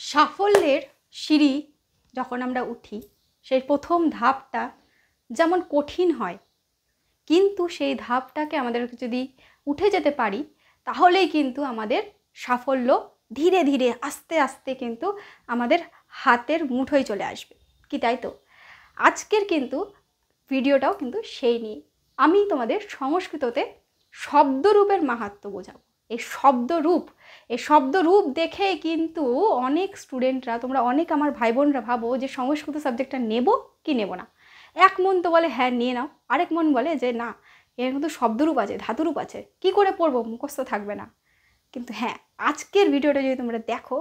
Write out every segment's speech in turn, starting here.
সাফল্যের সিঁড়ি যখন আমরা উঠি সেই প্রথম ধাপটা যেমন কঠিন হয়, কিন্তু সেই ধাপটাকে আমাদের যদি উঠে যেতে পারি তাহলেই কিন্তু আমাদের সাফল্য ধীরে ধীরে আস্তে আস্তে কিন্তু আমাদের হাতের মুঠোয় চলে আসবে। কি তাই তো? আজকের কিন্তু ভিডিওটাও কিন্তু সেই নিয়ে আমি তোমাদের সংস্কৃততে শব্দরূপের মাহাত্ম্য বোঝাবো। এই শব্দরূপ দেখে কিন্তু অনেক স্টুডেন্টরা, তোমরা অনেক আমার ভাই বোনরা ভাবো যে সংস্কৃত সাবজেক্টটা নেব কি নেব না। এক মন তো বলে হ্যাঁ নিয়ে নাও, আরেক মন বলে যে না, এর কিন্তু শব্দরূপ আছে, ধাতুরূপ আছে, কি করে পড়বো, মুখস্থ থাকবে না। কিন্তু হ্যাঁ, আজকের ভিডিওটা যদি তোমরা দেখো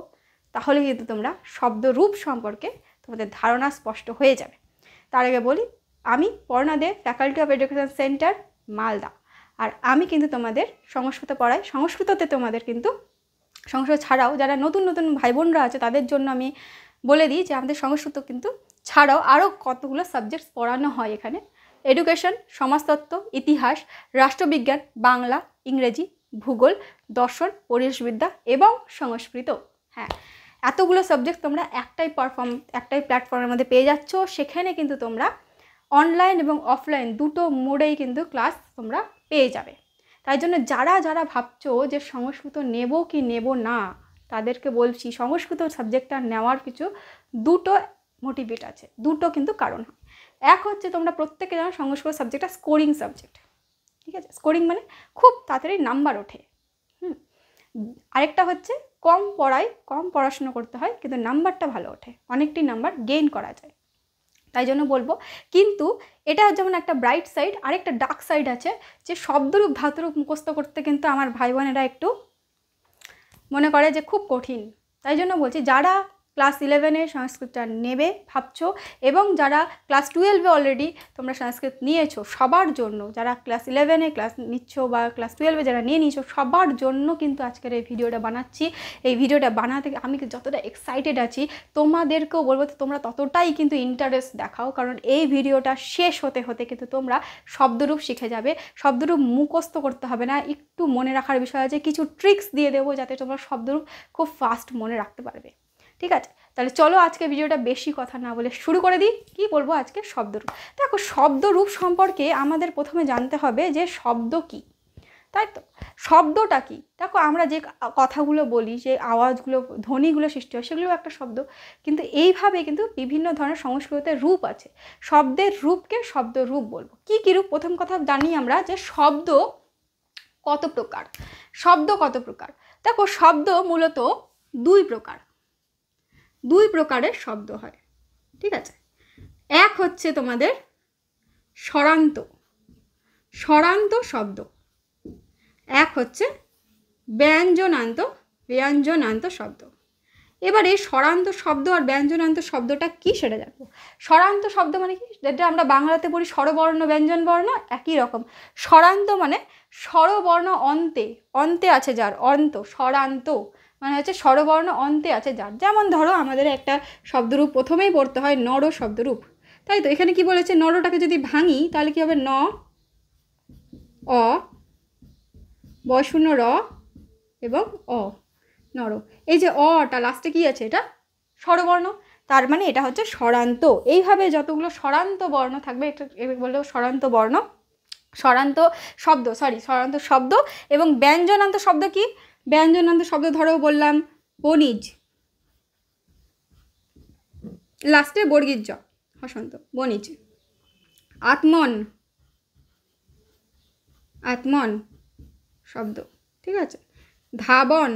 তাহলে কিন্তু তোমরা শব্দরূপ সম্পর্কে তোমাদের ধারণা স্পষ্ট হয়ে যাবে। তার আগে বলি, আমি Parna De, faculty of education centre, Malda. আর আমি কিন্তু তোমাদের সংস্কৃত পড়াই। সংস্কৃততে তোমাদের কিন্তু সংস্কৃত ছাড়াও যারা নতুন নতুন ভাই বোনরা আছে তাদের জন্য আমি বলে দিই যে আমাদের সংস্কৃত কিন্তু ছাড়াও আরও কতগুলো সাবজেক্টস পড়ানো হয় এখানে। এডুকেশন, সমাজতত্ত্ব, ইতিহাস, রাষ্ট্রবিজ্ঞান, বাংলা, ইংরেজি, ভূগোল, দর্শন, পরিবেশবিদ্যা এবং সংস্কৃত। হ্যাঁ, এতগুলো সাবজেক্ট তোমরা একটাই প্ল্যাটফর্মের মধ্যে পেয়ে যাচ্ছ। সেখানে কিন্তু তোমরা অনলাইন এবং অফলাইন দুটো মোডেই কিন্তু ক্লাস তোমরা পেয়ে যাবে। তাই জন্য যারা যারা ভাবছো যে সংস্কৃত নেব কি নেব না, তাদেরকে বলছি সংস্কৃত সাবজেক্টটা নেওয়ার কিছু দুটো মোটিভেট আছে, দুটো কিন্তু কারণ হয়। এক হচ্ছে তোমরা প্রত্যেকে জানো সংস্কৃত সাবজেক্টটা স্কোরিং সাবজেক্ট, ঠিক আছে? স্কোরিং মানে খুব তাড়াতাড়ি নাম্বার ওঠে। আরেকটা হচ্ছে কম পড়াশোনা করতে হয় কিন্তু নাম্বারটা ভালো ওঠে, অনেকটি নাম্বার গেইন করা যায়। তাই জন্য বলবো, কিন্তু এটা যেমন একটা ব্রাইট সাইড, আরেকটা ডার্ক সাইড আছে যে শব্দরূপ ধাতুরূপ মুখস্থ করতে কিন্তু আমার ভাই বোনেরা একটু মনে করে যে খুব কঠিন। তাই জন্য বলছি, যারা ক্লাস 11-এ সংস্কৃতটা নেবে ভাবছো এবং যারা ক্লাস 12-এ অলরেডি তোমরা সংস্কৃত নিয়েছো, সবার জন্য, যারা ক্লাস 11-এ ক্লাস নিচ্ছ বা ক্লাস 12-এ যারা নিয়ে নিয়েছো, সবার জন্য কিন্তু আজকের এই ভিডিওটা বানাচ্ছি। এই ভিডিওটা বানাতে আমি যতটা এক্সাইটেড আছি, তোমাদেরকেও বলবো তোমরা ততটাই কিন্তু ইন্টারেস্ট দেখাও, কারণ এই ভিডিওটা শেষ হতে হতে কিন্তু তোমরা শব্দরূপ শিখে যাবে। শব্দরূপ মুখস্থ করতে হবে না, একটু মনে রাখার বিষয় আছে, কিছু ট্রিক্স দিয়ে দেবো যাতে তোমরা শব্দরূপ খুব ফাস্ট মনে রাখতে পারবে। ঠিক আছে, তাহলে চলো আজকে ভিডিওটা বেশি কথা না বলে শুরু করে দিই। কি বলবো আজকে? শব্দরূপ। দেখো, শব্দরূপ সম্পর্কে আমাদের প্রথমে জানতে হবে যে শব্দ কি, তাই তো? শব্দটা কি? দেখো, আমরা যে কথাগুলো বলি, যে আওয়াজগুলো, ধ্বনিগুলো সৃষ্টি হয়, সেগুলো একটা শব্দ। কিন্তু এইভাবে কিন্তু বিভিন্ন ধরনের সংস্কৃতিতে রূপ আছে। শব্দের রূপকে শব্দরূপ বলবো। কি কি রূপ? প্রথম কথা জানি আমরা যে শব্দ কত প্রকার। দেখো, শব্দ মূলত দুই প্রকারের শব্দ হয়, ঠিক আছে? এক হচ্ছে তোমাদের স্বরান্ত শব্দ, এক হচ্ছে ব্যঞ্জনান্ত শব্দ। এবার এই স্বরান্ত শব্দ আর ব্যঞ্জনান্ত শব্দটা কি সেটা জানবো। স্বরান্ত শব্দ মানে কি? যেটা আমরা বাংলাতে পড়ি স্বরবর্ণ ব্যঞ্জন বর্ণ, একই রকম। স্বরান্ত মানে স্বরবর্ণ অন্তে আছে যার, স্বরান্ত মানে হচ্ছে স্বরবর্ণ অন্তে আছে যার। যেমন ধরো, আমাদের একটা শব্দরূপ প্রথমেই পড়তে হয় নর শব্দরূপ, তাই তো? এখানে কি বলেছে? নরটাকে যদি ভাঙি তাহলে কি হবে? ন, অ, বশূন্য র এবং অ, নর। এই যে অটা লাস্টে কি আছে? এটা স্বরবর্ণ, তার মানে এটা হচ্ছে স্বরান্ত। এইভাবে যতগুলো স্বরান্ত বর্ণ থাকবে, এটা বললেও স্বরান্ত বর্ণ, স্বরান্ত শব্দ। এবং ব্যঞ্জনান্ত শব্দ কি? ব্যঞ্জনান্ত শব্দ ধরো বললাম বণিজ, লাস্টে বর্গীর জ, হসন্ত, বণিজ। আত্মন শব্দ, ঠিক আছে? ধাবন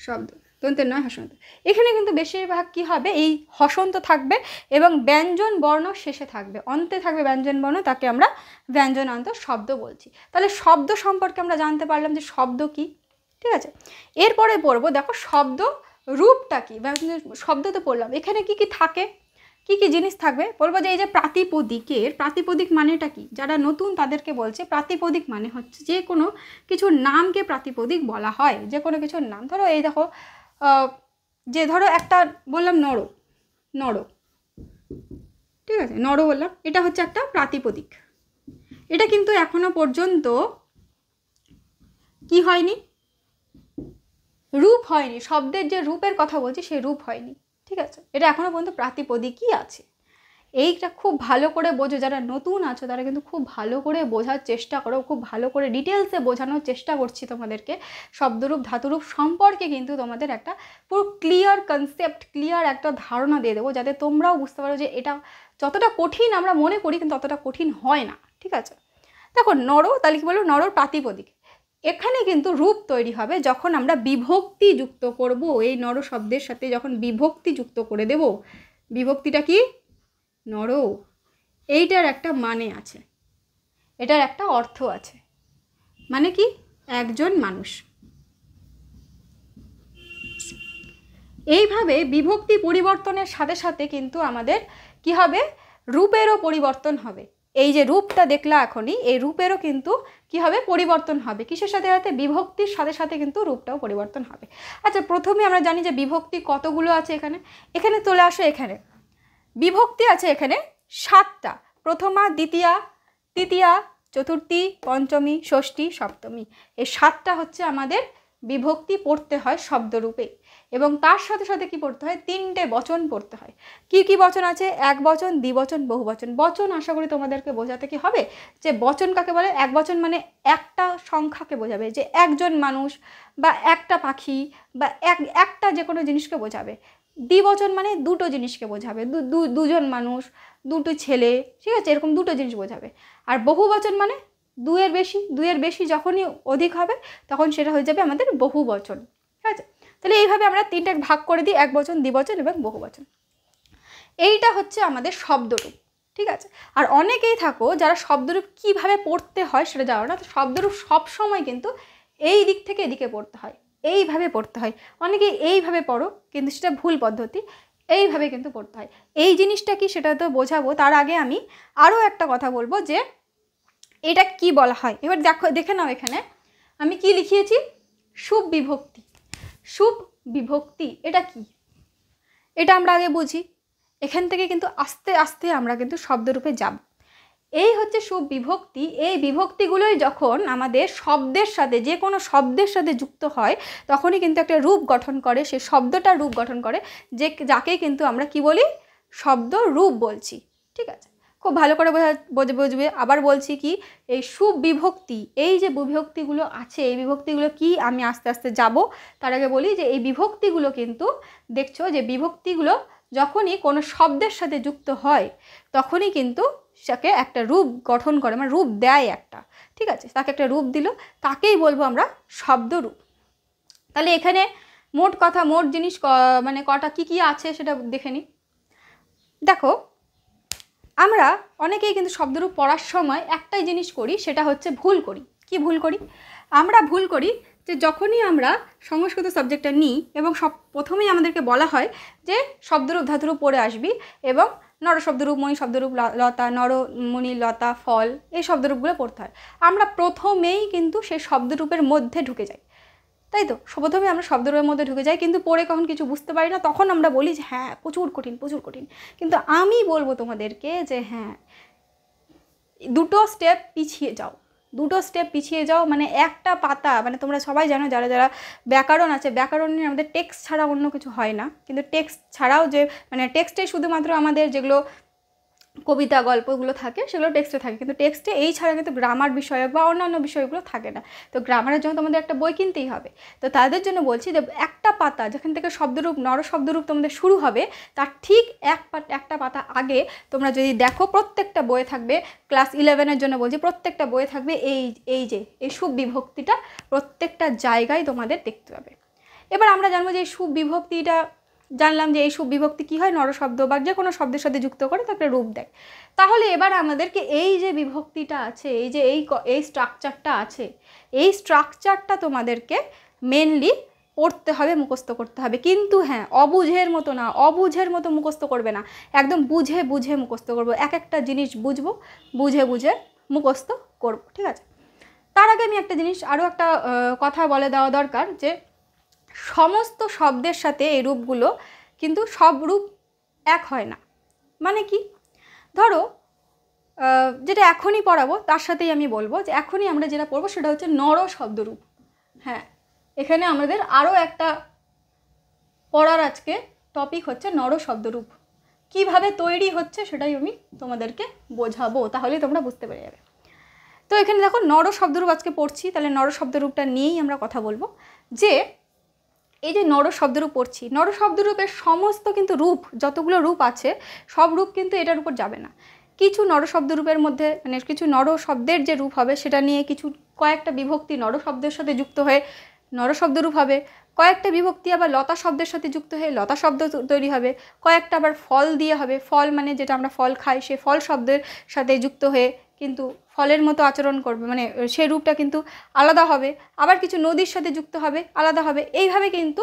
শব্দ, দন্তের নয়, হসন্ত। এখানে কিন্তু বেশিরভাগ কি হবে? এই হসন্ত থাকবে এবং ব্যঞ্জন বর্ণ শেষে থাকবে, অন্তে থাকবে ব্যঞ্জন বর্ণ, তাকে আমরা ব্যঞ্জনান্ত শব্দ বলছি। তাহলে শব্দ সম্পর্কে আমরা জানতে পারলাম যে শব্দ কি, ঠিক আছে? এরপরে পড়বো, দেখো শব্দ রূপটা কি। শব্দ তো পড়লাম, এখানে কি কি থাকে, কি কি জিনিস থাকবে বলবো। যে এই যে প্রাতিপদিক মানেটা কি? যারা নতুন তাদেরকে বলছে, প্রাতিপদিক মানে হচ্ছে যে কোনো কিছুর নামকে প্রাতিপদিক বলা হয়। যে কোনো কিছুর নাম, ধরো এই দেখো, যে ধরো একটা বললাম নর, ঠিক আছে? নর বললাম, এটা হচ্ছে একটা প্রাতিপদিক। এটা কিন্তু এখনো পর্যন্ত কি হয়নি? রূপ হয়নি, শব্দের যে রূপের কথা বলছি সেই রূপ হয়নি, ঠিক আছে। এটা এখনও পর্যন্ত প্রাতিপদিকই আছে। এইটা খুব ভালো করে বোঝো, যারা নতুন আছো তারা কিন্তু খুব ভালো করে বোঝার চেষ্টা করো, খুব ভালো করে ডিটেলসে বোঝানোর চেষ্টা করছি তোমাদেরকে। শব্দরূপ ধাতুরূপ সম্পর্কে কিন্তু তোমাদের একটা পুরো ক্লিয়ার কনসেপ্ট, ক্লিয়ার একটা ধারণা দিয়ে দেবো, যাতে তোমরাও বুঝতে পারো যে এটা যতটা কঠিন আমরা মনে করি কিন্তু ততটা কঠিন হয় না, ঠিক আছে। দেখো নর, তাহলে কি বলবো, নরর প্রাতিপদিক। এখানে কিন্তু রূপ তৈরি হবে যখন আমরা বিভক্তি যুক্ত করব, এই নর শব্দের সাথে যখন বিভক্তি যুক্ত করে দেব। বিভক্তিটা কি? নর, এইটার একটা মানে আছে, এটার একটা অর্থ আছে। মানে কি? একজন মানুষ। এইভাবে বিভক্তি পরিবর্তনের সাথে সাথে কিন্তু আমাদের কি হবে, রূপেরও পরিবর্তন হবে। এই যে রূপটা দেখলা এখনই, এই রূপেরও কিন্তু কি হবে, পরিবর্তন হবে। কিসের সাথে সাথে? বিভক্তির সাথে সাথে কিন্তু রূপটাও পরিবর্তন হবে। আচ্ছা, প্রথমে আমরা জানি যে বিভক্তি কতগুলো আছে এখানে। এখানে চলে আসো, এখানে বিভক্তি আছে এখানে 7টা। প্রথমা, দ্বিতীয়া, তৃতীয়া, চতুর্থী, পঞ্চমী, ষষ্ঠী, সপ্তমী। এই 7টা হচ্ছে আমাদের বিভক্তি পড়তে হয় শব্দরূপে। এবং তার সাথে সাথে কি পড়তে হয়, 3টে বচন পড়তে হয়। কি কি বচন আছে? এক বচন, দ্বিবচন, বহুবচন। বচন আশা করি তোমাদেরকে বোঝাতে কি হবে যে বচন কাকে বলে। এক বচন মানে একটা সংখ্যাকে বোঝাবে, যে একজন মানুষ বা একটা পাখি বা একটা যে কোনো জিনিসকে বোঝাবে। দ্বিবচন মানে দুটো জিনিসকে বোঝাবে, দুজন মানুষ, দুটো ছেলে, ঠিক আছে, এরকম দুটো জিনিস বোঝাবে। আর বহুবচন মানে দুইয়ের বেশি যখনই অধিক হবে তখন সেটা হয়ে যাবে আমাদের বহুবচন, ঠিক আছে। তাহলে এইভাবে আমরা 3টে ভাগ করে দিই, এক বচন, দ্বিবচন এবং বহুবচন। এইটা হচ্ছে আমাদের শব্দরূপ, ঠিক আছে। আর অনেকেই থাকো যারা শব্দরূপ কিভাবে পড়তে হয় সেটা জানো না। তো শব্দরূপ সবসময় কিন্তু এই দিক থেকে এদিকে পড়তে হয়, এইভাবে পড়তে হয়। অনেকে এইভাবে পড়ো, কিন্তু সেটা ভুল পদ্ধতি। এইভাবে কিন্তু পড়তে হয়। এই জিনিসটা কি সেটা তো বোঝাবো, তার আগে আমি আরও একটা কথা বলবো যে এটা কি বলা হয়। এবার দেখে নাও, এখানে আমি কি লিখিয়েছি, শুভ বিভক্তি। শুভ বিভক্তি এটা কি, এটা আমরা আগে বুঝি। এখান থেকে কিন্তু আস্তে আস্তে আমরা কিন্তু শব্দরূপে যাব। এই হচ্ছে শুভ বিভক্তি। এই বিভক্তিগুলোই যখন আমাদের শব্দের সাথে, যে কোনো শব্দের সাথে যুক্ত হয় তখনই কিন্তু একটা রূপ গঠন করে, সেই শব্দটা রূপ গঠন করে, যাকে কিন্তু আমরা কি বলি, শব্দ রূপ বলছি, ঠিক আছে। খুব ভালো করে বুঝবে। আবার বলছি কি, এই শুভ বিভক্তি, এই যে বিভক্তিগুলো আছে, এই বিভক্তিগুলো কি আমি আস্তে আস্তে যাব। তার আগে বলি যে এই বিভক্তিগুলো কিন্তু দেখছো যে বিভক্তিগুলো যখনই কোনো শব্দের সাথে যুক্ত হয় তখনই কিন্তু সেটাকে একটা রূপ গঠন করে, মানে রূপ দেয় একটা, ঠিক আছে। তাকে একটা রূপ দিল, তাকেই বলবো আমরা শব্দরূপ। তাহলে এখানে মোট জিনিস মানে কটা কি আছে সেটা দেখে নিই। দেখো, আমরা অনেকেই কিন্তু শব্দরূপ পড়ার সময় একটাই জিনিস করি, সেটা হচ্ছে ভুল করি। কি ভুল করি? আমরা ভুল করি যে যখনই আমরা সংস্কৃত সাবজেক্টটা নিই এবং প্রথমেই আমাদেরকে বলা হয় যে শব্দরূপ ধাতুরূপ পড়ে আসবি এবং নরশব্দরূপ, মণি শব্দরূপ, লতা, নরমণি, লতা, ফল, এই শব্দরূপগুলো পড়তে হয়। আমরা প্রথমেই কিন্তু সেই শব্দরূপের মধ্যে ঢুকে যাই, তাই তো। প্রথমে আমরা শব্দরূপের মধ্যে ঢুকে যাই, কিন্তু পরে কখন কিছু বুঝতে পারি না, তখন আমরা বলি যে হ্যাঁ প্রচুর কঠিন, প্রচুর কঠিন। কিন্তু আমি বলবো তোমাদেরকে যে হ্যাঁ, দুটো স্টেপ পিছিয়ে যাও, মানে একটা পাতা, মানে তোমরা সবাই জানো যারা যারা ব্যাকরণ আছে, ব্যাকরণে আমাদের টেক্সট ছাড়া অন্য কিছু হয় না। কিন্তু টেক্সট ছাড়াও যে মানে টেক্সটে শুধুমাত্র আমাদের যেগুলো কবিতা গল্পগুলো থাকে সেগুলো টেক্সটে থাকে, কিন্তু টেক্সটে এই ছাড়া কিন্তু গ্রামার বিষয়ক বা অন্যান্য বিষয়গুলো থাকে না। তো গ্রামারের জন্য তোমাদের একটা বই কিনতেই হবে। তো তাদের জন্য বলছি যে একটা পাতা যেখান থেকে শব্দরূপ, নরশব্দরূপ তোমাদের শুরু হবে, তার ঠিক একটা পাতা আগে তোমরা যদি দেখো, প্রত্যেকটা বইয়ে থাকবে, ক্লাস 11-এর জন্য বলছি, প্রত্যেকটা বইয়ে থাকবে এই শুভ বিভক্তিটা প্রত্যেকটা জায়গায় তোমাদের দেখতে পাবে। এবার আমরা জানবো যে এই শুভ বিভক্তিটা, জানলাম যে এই শুভ বিভক্তি কী হয়, নরশব্দ বা যে কোনো শব্দের সাথে যুক্ত করে তাকে রূপ দেয়। তাহলে এবার আমাদেরকে এই যে বিভক্তিটা আছে, এই যে এই স্ট্রাকচারটা আছে, এই স্ট্রাকচারটা তোমাদেরকে মেনলি পড়তে হবে, মুখস্থ করতে হবে। কিন্তু হ্যাঁ, অবুঝের মতো না, অবুঝের মতো মুখস্থ করবে না, একদম বুঝে বুঝে মুখস্থ করবো। এক একটা জিনিস বুঝবো, বুঝে বুঝে মুখস্থ করবো, ঠিক আছে। তার আগে আমি একটা জিনিস, আরও একটা কথা বলে দেওয়া দরকার, যে সমস্ত শব্দের সাথে এই রূপগুলো কিন্তু সব রূপ এক হয় না। মানে কি, ধরো যেটা এখনই পড়াবো তার সাথেই আমি বলবো যে এখনই আমরা যেটা পড়বো সেটা হচ্ছে নর শব্দরূপ। হ্যাঁ, এখানে আমাদের আরও একটা পড়ার আজকে টপিক হচ্ছে নর শব্দরূপ। কিভাবে তৈরি হচ্ছে সেটাই আমি তোমাদেরকে বোঝাবো, তাহলেই তোমরা বুঝতে পেরে যাবে। তো এখানে দেখো নর শব্দরূপ আজকে পড়ছি, তাহলে নর শব্দরূপটা নিয়েই আমরা কথা বলবো। যে এই যে নর শব্দরূপ পড়ছি, নর শব্দরূপের সমস্ত কিন্তু রূপ, যতগুলো রূপ আছে সব রূপ কিন্তু এটার উপর যাবে না। কিছু নর শব্দরূপের মধ্যে মানে কিছু নর শব্দের যে রূপ হবে সেটা নিয়ে কিছু কয়েকটা বিভক্তি নর শব্দের সাথে যুক্ত হয়ে নর শব্দরূপ হবে, কয়েকটা বিভক্তি আবার লতা শব্দের সাথে যুক্ত হয়ে লতা শব্দ তৈরি হবে, কয়েকটা আবার ফল দিয়ে হবে, ফল মানে যেটা আমরা ফল খাই সে ফল শব্দের সাথে যুক্ত হয়ে কিন্তু ফলের মতো আচরণ করবে, মানে সেই রূপটা কিন্তু আলাদা হবে, আবার কিছু নদীর সাথে যুক্ত হবে আলাদা হবে, এইভাবে কিন্তু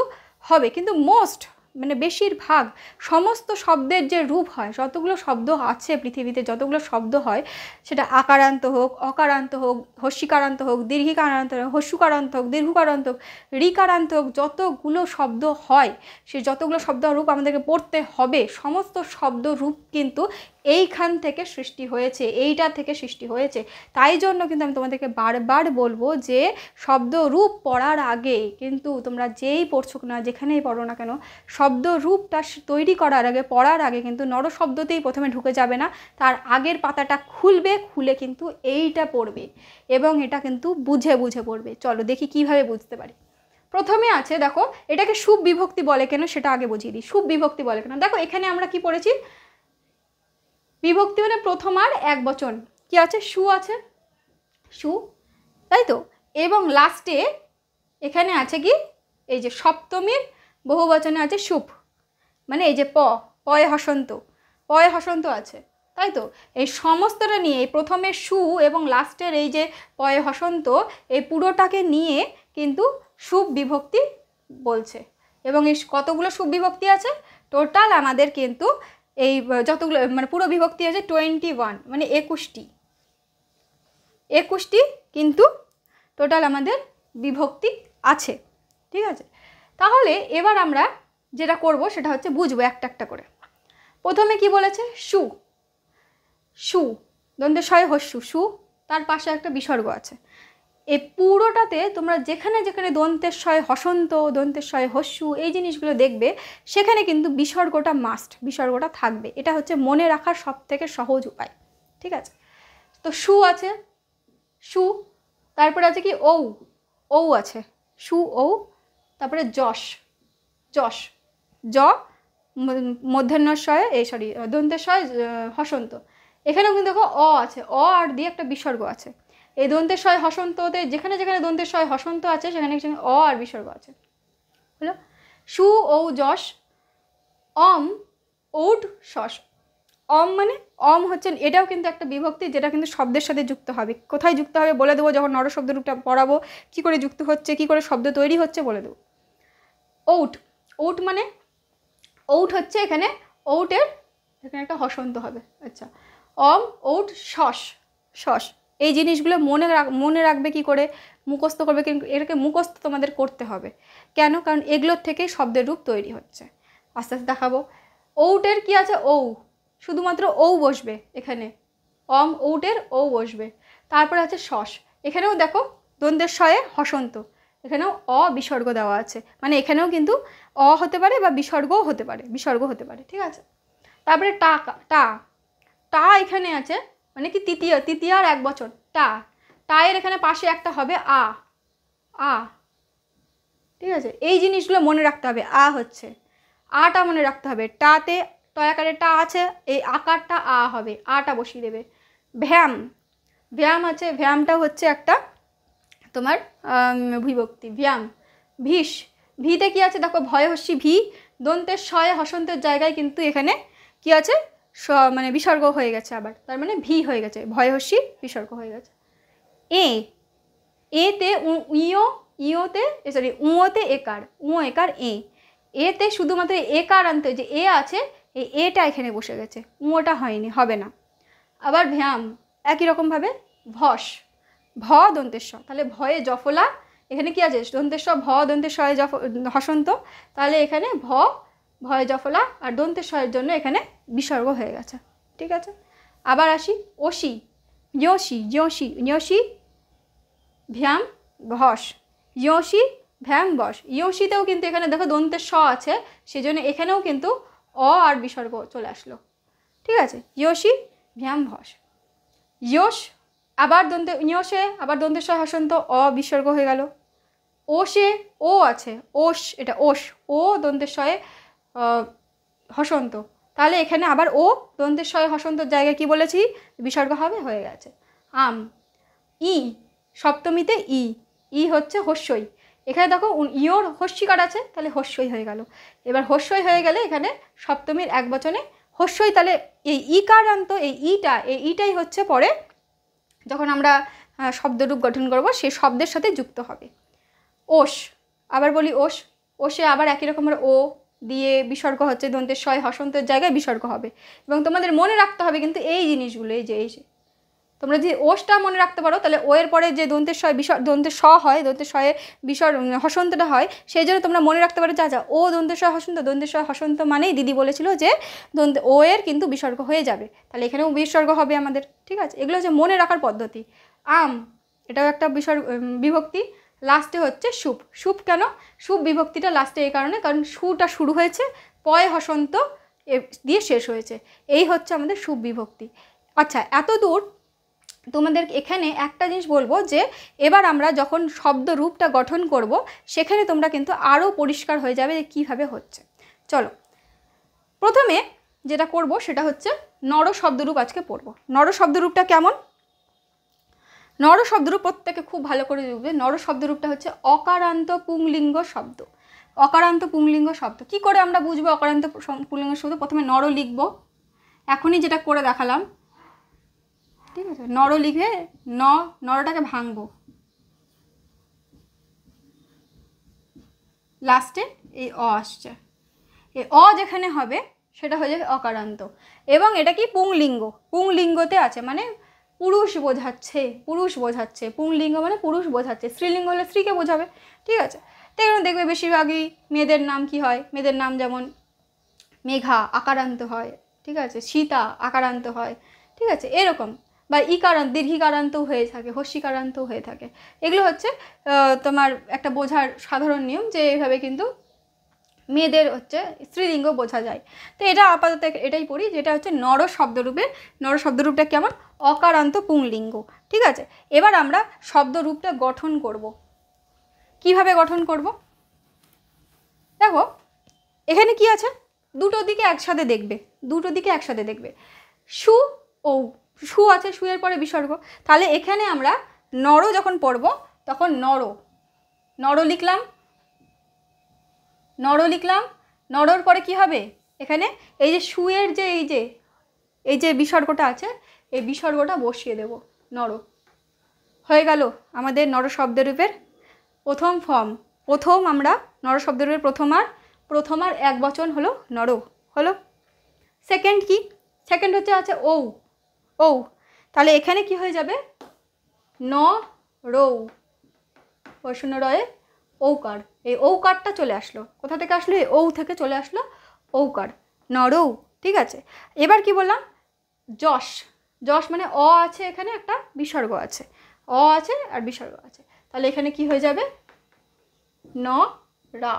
হবে। কিন্তু মোস্ট মানে বেশিরভাগ সমস্ত শব্দের যে রূপ হয়, যতগুলো শব্দ আছে পৃথিবীতে, যতগুলো শব্দ হয় সেটা আকারান্ত হোক, অকারান্ত হোক, হস্যিকারান্ত হোক, দীর্ঘিকারান্ত হোক, হস্যুকারান্ত হোক, দীর্ঘকারান্ত হোক, ঋকারান্ত হোক, যতগুলো শব্দ হয় সে যতগুলো শব্দ রূপ আমাদেরকে পড়তে হবে, সমস্ত শব্দ রূপ কিন্তু এইখান থেকে সৃষ্টি হয়েছে, এইটা থেকে সৃষ্টি হয়েছে। তাই জন্য কিন্তু আমি তোমাদেরকে বারবার বলবো যে শব্দ রূপ পড়ার আগে কিন্তু তোমরা যেই পড়ছো না, যেখানেই পড়ো না কেন, শব্দ রূপটা তৈরি করার আগে, পড়ার আগে কিন্তু নর শব্দতেই প্রথমে ঢুকে যাবে না, তার আগের পাতাটা খুলবে, খুলে কিন্তু এইটা পড়বে এবং এটা কিন্তু বুঝে বুঝে পড়বে। চলো দেখি কিভাবে বুঝতে পারি। প্রথমে আছে দেখো, এটাকে শুভ বিভক্তি বলে কেন সেটা আগে বুঝিয়ে দিই। শুভ বিভক্তি বলে কেন, দেখো এখানে আমরা কি পড়েছি, বিভক্তি মানে প্রথম আর এক বচন, কি আছে, সু আছে, সু, তাই তো, এবং লাস্টে এখানে আছে কি, এই যে সপ্তমীর বহু বচনে আছে সুপ, মানে এই যে পয়ে হসন্ত, পয়ে হসন্ত আছে, তাই তো। এই সমস্তটা নিয়ে এই প্রথমে সু এবং লাস্টের এই যে পয়ে হসন্ত, এই পুরোটাকে নিয়ে কিন্তু শুভ বিভক্তি বলছে। এবং এই কতগুলো শুভ বিভক্তি আছে, টোটাল আমাদের কিন্তু এই যতগুলো মানে পুরো বিভক্তি আছে 21, মানে 21টি কিন্তু টোটাল আমাদের বিভক্তি আছে, ঠিক আছে। তাহলে এবার আমরা যেটা করব সেটা হচ্ছে বুঝবো একটা একটা করে। প্রথমে কি বলেছে, সু, সু দন্তে শয় হস্যু, সু, তার পাশে একটা বিসর্গ আছে। এই পুরোটাতে তোমরা যেখানে যেখানে দন্তের শয় হসন্ত, দন্তের শয় হস্যু এই জিনিসগুলো দেখবে সেখানে কিন্তু বিসর্গটা মাস্ট, বিসর্গটা থাকবে। এটা হচ্ছে মনে রাখার সব থেকে সহজ উপায়, ঠিক আছে। তো সু আছে, সু, তারপরে আছে কি ঔ, ঔ আছে, সু ঔ, তারপরে যশ, যশ, জ মধ্যাহ্নশয় এই সরি দন্তেশ্বয় হসন্ত, এখানেও কিন্তু দেখো অ আছে, অ আর দিয়ে একটা বিসর্গ আছে। এই দন্তেশ্বয় হসন্ততে যেখানে যেখানে দন্তেশ্বয় হসন্ত আছে সেখানে অ আর বিসর্গ আছে, হলো। সু ঔ যশ, অম ঔড শস। অম মানে অম হচ্ছে, এটাও কিন্তু একটা বিভক্তি যেটা কিন্তু শব্দের সাথে যুক্ত হবে। কোথায় যুক্ত হবে বলে দেবো, যখন নর শব্দরূপটা পড়াবো কী করে যুক্ত হচ্ছে, কী করে শব্দ তৈরি হচ্ছে বলে দেবো। ঔট, ঔট মানে ঔট হচ্ছে এখানে, ঔটের এখানে একটা হসন্ত হবে, আচ্ছা। অম ঔট শস, শস, এই জিনিসগুলো মনে রাখবে কি করে, মুখস্থ করবে, কিন্তু এটাকে মুখস্থ তোমাদের করতে হবে। কেন, কারণ এগুলোর থেকেই শব্দের রূপ তৈরি হচ্ছে। আস্তে আস্তে দেখাবো। ঔটের কি আছে, ঔ, শুধুমাত্র ঔ বসবে এখানে, অম ঔটের ঔ বসবে। তারপরে আছে শস, এখানেও দেখো দন্তের শয়ে হসন্ত, এখানেও অ বিসর্গ দেওয়া আছে, মানে এখানেও কিন্তু অ হতে পারে বা বিসর্গও হতে পারে, বিসর্গ হতে পারে, ঠিক আছে। তারপরে টা, টা, টা এখানে আছে, মানে কি তৃতীয়, তৃতীয় আর এক বচন, টা, টায়ের এখানে পাশে একটা হবে আ, আ, ঠিক আছে। এই জিনিসগুলো মনে রাখতে হবে। আ হচ্ছে, আটা মনে রাখতে হবে, টাতে টয়াকারে টা আছে, এই আকারটা আ হবে, আটা বসিয়ে দেবে। ভ্যাম, ভ্যাম আছে, ভ্যামটা হচ্ছে একটা তোমার বিভক্তি, ভ্যাম। ভিষ, ভিতে কি আছে দেখো, ভয় হস্যি ভি, দন্তের শয়ে হসন্তের জায়গায় কিন্তু এখানে কি আছে, মানে বিসর্গ হয়ে গেছে আবার, তার মানে ভি হয়ে গেছে, ভয় হস্যি বিসর্গ হয়ে গেছে। এ, এতে ইও, ইওতে সরি উঁতে একার, উঁ একার এ, এতে শুধুমাত্র একার আনতে, যে এ আছে এই এটা এখানে বসে গেছে, উঁটা হয়নি, হবে না। আবার ভ্যাম একই রকমভাবে, ভস, ভ দন্তেশ্ব, তাহলে ভয়ে জফলা, এখানে কি আছে দন্তেশ্ব, ভ দন্তেশ্বয় হসন্ত, তাহলে এখানে ভয়ে জফলা আর দন্তেশ্বয়ের জন্য এখানে বিসর্গ হয়ে গেছে, ঠিক আছে। আবার আসি ওসি, ইয়সি, ইয়সি, ইয়সি ভ্যাম ঘস, ইয়সি ভ্যাম বস। ইয়সিতেও কিন্তু এখানে দেখো দন্তের স আছে, সেজন্য এখানেও কিন্তু অ আর বিসর্গ চলে আসলো, ঠিক আছে। ইয়সি ভ্যাম ভস। ইয়স আবার দন্তে ইয়সে আবার দন্তের স হসন্ত অ বিসর্গ হয়ে গেল। ওষে ও আছে, ওষ, এটা ওষ, ও দন্তের শয়ে হসন্ত, তাহলে এখানে আবার ও দন্তের শয়ে হসন্তর জায়গায় কি বলেছি বিসর্গ হবে, হয়ে গেছে। আম। ই সপ্তমীতে ই, ই হচ্ছে হস্যই, এখানে দেখো ইয়োর হস্যিকার আছে, তাহলে হস্যই হয়ে গেল। এবার হস্যই হয়ে গেলে এখানে সপ্তমীর এক বচনে হস্যই, তাহলে এই ইকারান্ত এই ইটাই হচ্ছে পরে যখন আমরা শব্দরূপ গঠন করব সেই শব্দের সাথে যুক্ত হবে। ওষ, আবার বলি ওষ, ওষে আবার একই রকমের ও দিয়ে বিসর্গ হচ্ছে, দন্তের শয় হসন্তের জায়গায় বিসর্গ হবে। এবং তোমাদের মনে রাখতে হবে কিন্তু এই জিনিসগুলো, এই যে তোমরা যদি ওষটা মনে রাখতে পারো, তাহলে ও এর পরে যে দন্তের শয় দন্তের স হয়, দন্তের শয়ে হসন্তটা হয়, সেই জন্য তোমরা মনে রাখতে পারো যা ও দন্তের শয় হসন্ত, দন্তের শয় হসন্ত মানেই দিদি বলেছিল যে ও এর কিন্তু বিসর্গ হয়ে যাবে, তাহলে এখানেও বিসর্গ হবে আমাদের, ঠিক আছে। এগুলো হচ্ছে মনে রাখার পদ্ধতি। আম, এটাও একটা বিভক্তি। লাস্টে হচ্ছে সুপ। সুপ কেন? সুপ বিভক্তিটা লাস্টে এই কারণে, কারণ সুটা শুরু হয়েছে, পয় হসন্ত দিয়ে শেষ হয়েছে, এই হচ্ছে আমাদের সুপ বিভক্তি। আচ্ছা, এত দূর তোমাদের এখানে একটা জিনিস বলবো যে এবার আমরা যখন শব্দ রূপটা গঠন করব সেখানে তোমরা কিন্তু আরও পরিষ্কার হয়ে যাবে যে কীভাবে হচ্ছে। চলো, প্রথমে যেটা করব সেটা হচ্ছে নর শব্দরূপ আজকে পড়ব। নর শব্দরূপটা কেমন? নর শব্দরূপ প্রত্যেকে খুব ভালো করে দেখবে। নর শব্দরূপটা হচ্ছে অকারান্ত পুংলিঙ্গ শব্দ। অকারান্ত পুংলিঙ্গ শব্দ কী করে আমরা বুঝবো অকারান্ত পুংলিঙ্গ শব্দ? প্রথমে নর লিখব, এখনই যেটা করে দেখালাম, ঠিক আছে। নর লিখে নরটাকে ভাঙবো, লাস্টে এই অ আসছে, এই অ যেখানে হবে সেটা হয়ে যাবে অকারান্ত। এবং এটা কি পুংলিঙ্গ, পুংলিঙ্গতে আছে মানে পুরুষ বোঝাচ্ছে, পুরুষ বোঝাচ্ছে। পুংলিঙ্গ মানে পুরুষ বোঝাচ্ছে, স্ত্রীলিঙ্গ হলে স্ত্রীকে বোঝাবে, ঠিক আছে। তো এগুলো দেখবে বেশিরভাগই মেয়েদের নাম কি হয়, মেয়েদের নাম যেমন মেঘা আকারান্ত হয়, ঠিক আছে, সীতা আকারান্ত হয়, ঠিক আছে, এরকম। বা ইকারান্ত দীর্ঘিকারান্তও হয়ে থাকে, হস্যিকারান্তও হয়ে থাকে। এগুলো হচ্ছে তোমার একটা বোঝার সাধারণ নিয়ম, যে এইভাবে কিন্তু মেয়েদের হচ্ছে স্ত্রীলিঙ্গ বোঝা যায়। তো এটা আপাতত এটাই পড়ি, যেটা হচ্ছে নর শব্দরূপে। নর শব্দরূপটা কেমন? অকারান্ত পুংলিঙ্গ, ঠিক আছে। এবার আমরা শব্দরূপটা গঠন করব। কিভাবে গঠন করব? দেখো এখানে কি আছে, দুটো দিকে একসাথে দেখবে, দুটো দিকে একসাথে দেখবে। সু ও সু আছে, সুয়ের পরে বিসর্গ, তাহলে এখানে আমরা নর যখন পড়ব তখন নর লিখলাম, নর লিখলাম। নরর পরে কি হবে? এখানে এই যে সুয়ের যে এই যে বিসর্গটা আছে, এই বিসর্গটা বসিয়ে দেব, নর। হয়ে গেল আমাদের নর শব্দরূপের প্রথম ফর্ম। প্রথম আমরা নর শব্দরূপের প্রথম আর এক বচন হলো নর, হলো। সেকেন্ড কি? সেকেন্ড হচ্ছে আছে ও, তাহলে এখানে কি হয়ে যাবে? ন রৌ, শূন্য রয়ে ঔকার, এই ঔকারটা চলে আসলো। কোথা থেকে আসলো? এই ঔ থেকে চলে আসলো ঔকার, নরৌ, ঠিক আছে। এবার কি বললাম? যশ। যশ মানে অ আছে, এখানে একটা বিসর্গ আছে, অ আছে আর বিসর্গ আছে, তাহলে এখানে কি হয়ে যাবে? ন রা।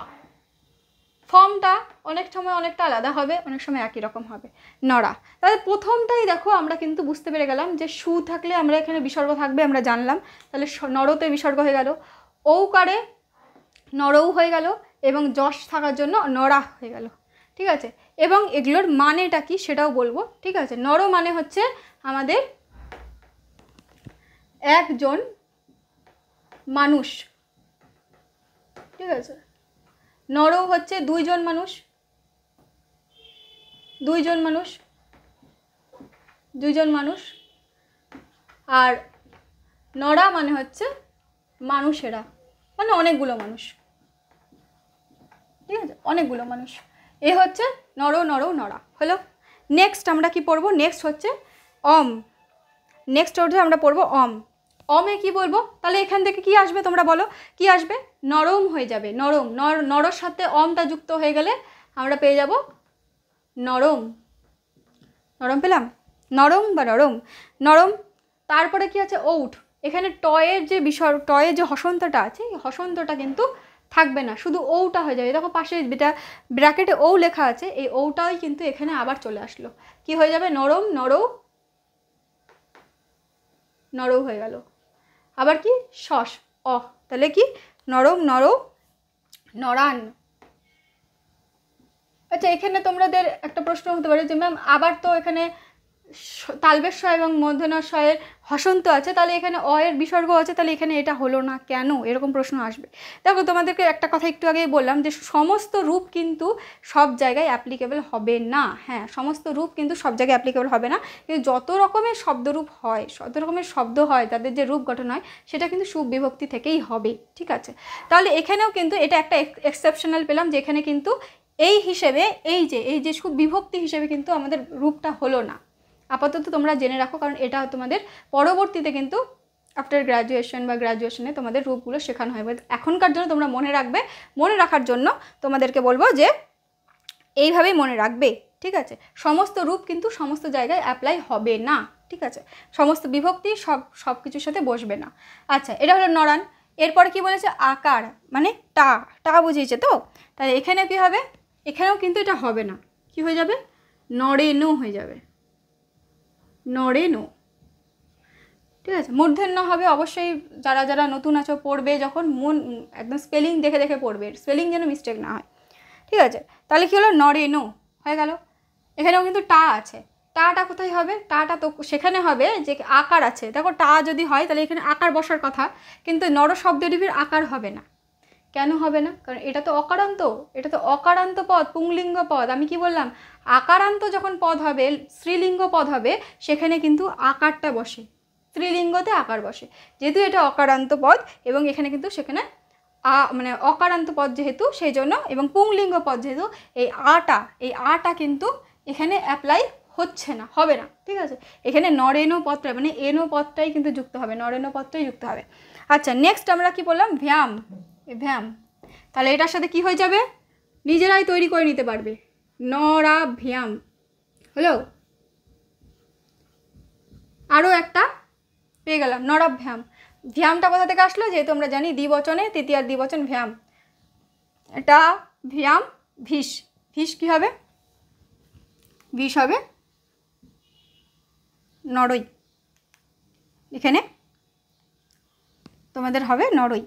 ফর্মটা অনেক সময় অনেকটা আলাদা হবে, অনেক সময় একই রকম হবে, নরা। তাহলে প্রথমটাই দেখো আমরা কিন্তু বুঝতে পেরে গেলাম যে সু থাকলে আমরা এখানে বিসর্গ থাকবে, আমরা জানলাম। তাহলে নরতে বিসর্গ হয়ে গেল, ঔকারে নরৌ হয়ে গেল, এবং যশ থাকার জন্য নরা হয়ে গেল, ঠিক আছে। এবং এগুলোর মানেটা কি সেটাও বলবো, ঠিক আছে। নর মানে হচ্ছে আমাদের একজন মানুষ, ঠিক আছে। নরও হচ্ছে দুইজন মানুষ, দুইজন মানুষ। আর নরা মানে হচ্ছে মানুষেরা, মানে অনেকগুলো মানুষ, ঠিক আছে, অনেকগুলো মানুষ। এ হচ্ছে নরা, হলো। নেক্সট আমরা কি পড়বো? নেক্সট হচ্ছে অম। নেক্সট হচ্ছে আমরা পড়বো অম। অমে কি বলবো? তাহলে এখান থেকে কি আসবে তোমরা বলো, কি আসবে? নরম হয়ে যাবে, নরম। নরর সাথে অমটা যুক্ত হয়ে গেলে আমরা পেয়ে যাব নরম। নরম পেলাম, নরম বা নরম। তারপরে কি আছে? ঔঠ। এখানে টয়ের যে হসন্তটা আছে, এই হসন্তটা কিন্তু থাকবে না, শুধু ওটা হয়ে যাবে। দেখো পাশে যেটা ব্র্যাকেটে ও লেখা আছে, এই ওটাই কিন্তু এখানে আবার চলে আসলো, কি হয়ে যাবে, নরম নরৌ, নরৌ হয়ে গেল। আবার কি শস অ, তাহলে কি নরম নরৌ নরান। আচ্ছা এখানে তোমাদের একটা প্রশ্ন হতে পারে যে ম্যাম আবার তো এখানে তালবেশ শ এবং মূর্ধন্য ষয়ের হসন্ত আছে, তাহলে এখানে অ এর বিসর্গ আছে, তাহলে এখানে এটা হলো না কেন, এরকম প্রশ্ন আসবে। দেখো তোমাদেরকে একটা কথা একটু আগেই বললাম যে সমস্ত রূপ কিন্তু সব জায়গায় অ্যাপ্লিকেবল হবে না। হ্যাঁ, সমস্ত রূপ কিন্তু সব জায়গায় অ্যাপ্লিকেবল হবে না, কিন্তু যত রকমের শব্দরূপ হয়, যত রকমের শব্দ হয়, তাদের যে রূপ গঠন হয় সেটা কিন্তু সুবিভক্তি থেকেই হবে। ঠিক আছে, তাহলে এখানেও কিন্তু এটা একটা এক্সেপশনাল পেলাম, যে এখানে কিন্তু এই হিসেবে এই যে সুবিভক্তি হিসেবে কিন্তু আমাদের রূপটা হলো না। আপাতত তোমরা জেনে রাখো, কারণ এটা তোমাদের পরবর্তীতে কিন্তু আফটার গ্র্যাজুয়েশন বা গ্র্যাজুয়েশনে তোমাদের রূপগুলো শেখানো হবে। এখনকার জন্য তোমরা মনে রাখবে, মনে রাখার জন্য তোমাদেরকে বলবো যে এইভাবেই মনে রাখবে। ঠিক আছে, সমস্ত রূপ কিন্তু সমস্ত জায়গায় অ্যাপ্লাই হবে না। ঠিক আছে, সমস্ত বিভক্তি সব কিছুর সাথে বসবে না। আচ্ছা, এটা হলো নরান। এরপরে কি বলেছে, আকার মানে টা বুঝিয়েছে তো, তাহলে এখানে কি হবে, এখানেও কিন্তু এটা হবে না, কি হয়ে যাবে, নরেনো হয়ে যাবে, নরেনো। ঠিক আছে, মূর্ধন্য হবে অবশ্যই, যারা যারা নতুন আছো পড়বে যখন একদম স্পেলিং দেখে দেখে পড়বে, স্পেলিং যেন মিস্টেক না হয়। ঠিক আছে, তাহলে কী হলো, নরেনো হয়ে গেল। এখানেও কিন্তু টা আছে, টাটা কোথায় হবে, টাটা তো সেখানে হবে যে আকার আছে। দেখো টা যদি হয় তাহলে এখানে আকার বসার কথা, কিন্তু নর শব্দটির আকার হবে না। কেন হবে না, কারণ এটা তো অকারান্ত, এটা তো অকারান্ত পদ, পুংলিঙ্গ পদ। আমি কি বললাম, আকারান্ত যখন পদ হবে, স্ত্রীলিঙ্গ পদ হবে, সেখানে কিন্তু আকারটা বসে, স্ত্রীলিঙ্গতে আকার বসে। যেহেতু এটা অকারান্ত পদ এবং এখানে কিন্তু সেখানে মানে অকারান্ত পদ যেহেতু, সেই জন্য, এবং পুংলিঙ্গ পদ যেহেতু, এই আটা কিন্তু এখানে অ্যাপ্লাই হচ্ছে না, হবে না। ঠিক আছে, এখানে নরেনো পদটা মানে এনো পদটাই কিন্তু যুক্ত হবে, নরেনো পদটাই যুক্ত হবে। আচ্ছা, নেক্সট আমরা কি বললাম, ভ্যাম। ভ্যাম, তাহলে এটার সাথে কি হয়ে যাবে, নিজেরাই তৈরি করে নিতে পারবে, নরাভ্যাম হলো। আরও একটা পেয়ে গেলাম, নরাভ্যাম। ভ্যামটা কোথা থেকে আসলো, যেহেতু আমরা জানি দ্বিবচনে, তৃতীয়ার দ্বিবচন ভ্যাম, এটা ভ্যাম। ভিস, ভিস কী হবে, ভিস হবে নরই, এখানে তোমাদের হবে নরই।